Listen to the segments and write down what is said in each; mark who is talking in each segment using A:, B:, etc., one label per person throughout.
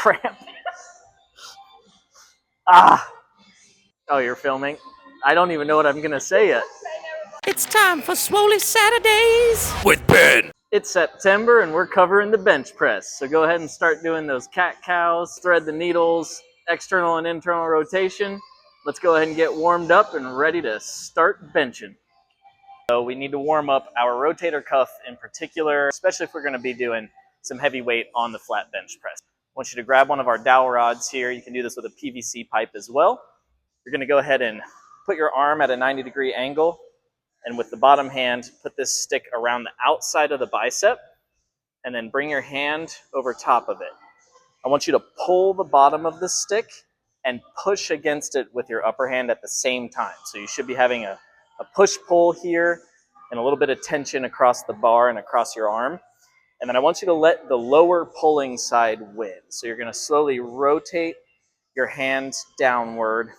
A: cramp. Ah. Oh, you're filming? I don't even know what I'm gonna say yet.
B: It's time for Swoley Saturdays
C: with Ben.
A: It's September and we're covering the bench press. So go ahead and start doing those cat-cows, thread the needles, external and internal rotation. Let's go ahead and get warmed up and ready to start benching. So we need to warm up our rotator cuff in particular, especially if we're gonna be doing some heavy weight on the flat bench press. I want you to grab one of our dowel rods here. You can do this with a PVC pipe as well. You're gonna go ahead and put your arm at a 90-degree angle, and with the bottom hand, put this stick around the outside of the bicep, and then bring your hand over top of it. I want you to pull the bottom of the stick and push against it with your upper hand at the same time. So you should be having a push-pull here and a little bit of tension across the bar and across your arm. And then I want you to let the lower pulling side win. So you're gonna slowly rotate your hand downward.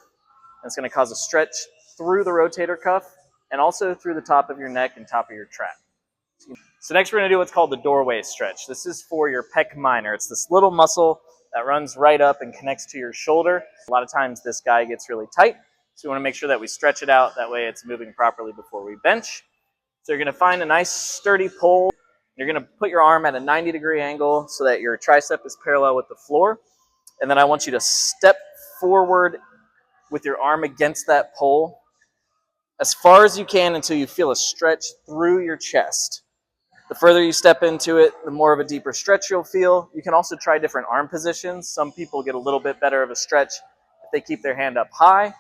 A: It's going to cause a stretch through the rotator cuff and also through the top of your neck and top of your trap. So next we're going to do what's called the doorway stretch. This is for your pec minor. It's this little muscle that runs right up and connects to your shoulder. A lot of times this guy gets really tight, so we want to make sure that we stretch it out. That way it's moving properly before we bench. So you're going to find a nice sturdy pole. You're going to put your arm at a 90-degree angle so that your tricep is parallel with the floor. And then I want you to step forward with your arm against that pole as far as you can until you feel a stretch through your chest. The further you step into it, the more of a deeper stretch you'll feel. You can also try different arm positions. Some people get a little bit better of a stretch if they keep their hand up high.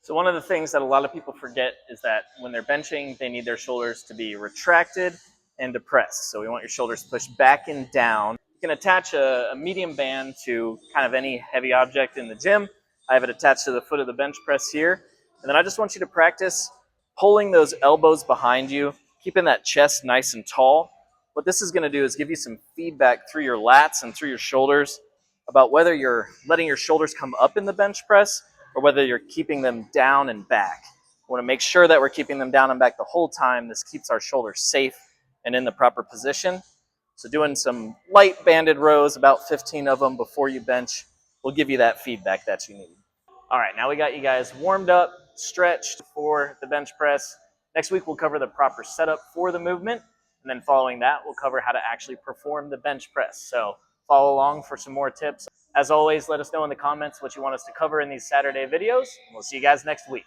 A: So one of the things that a lot of people forget is that when they're benching, they need their shoulders to be retracted and depressed. So we want your shoulders pushed back and down. You can attach a medium band to kind of any heavy object in the gym. I have it attached to the foot of the bench press here. And then I just want you to practice pulling those elbows behind you, keeping that chest nice and tall. What this is going to do is give you some feedback through your lats and through your shoulders about whether you're letting your shoulders come up in the bench press or whether you're keeping them down and back. We want to make sure that we're keeping them down and back the whole time. This keeps our shoulders safe and in the proper position. So doing some light banded rows, about 15 of them before you bench, will give you that feedback that you need. All right, now we got you guys warmed up, stretched for the bench press. Next week, we'll cover the proper setup for the movement. And then following that, we'll cover how to actually perform the bench press. So follow along for some more tips. As always, let us know in the comments what you want us to cover in these Saturday videos. And we'll see you guys next week.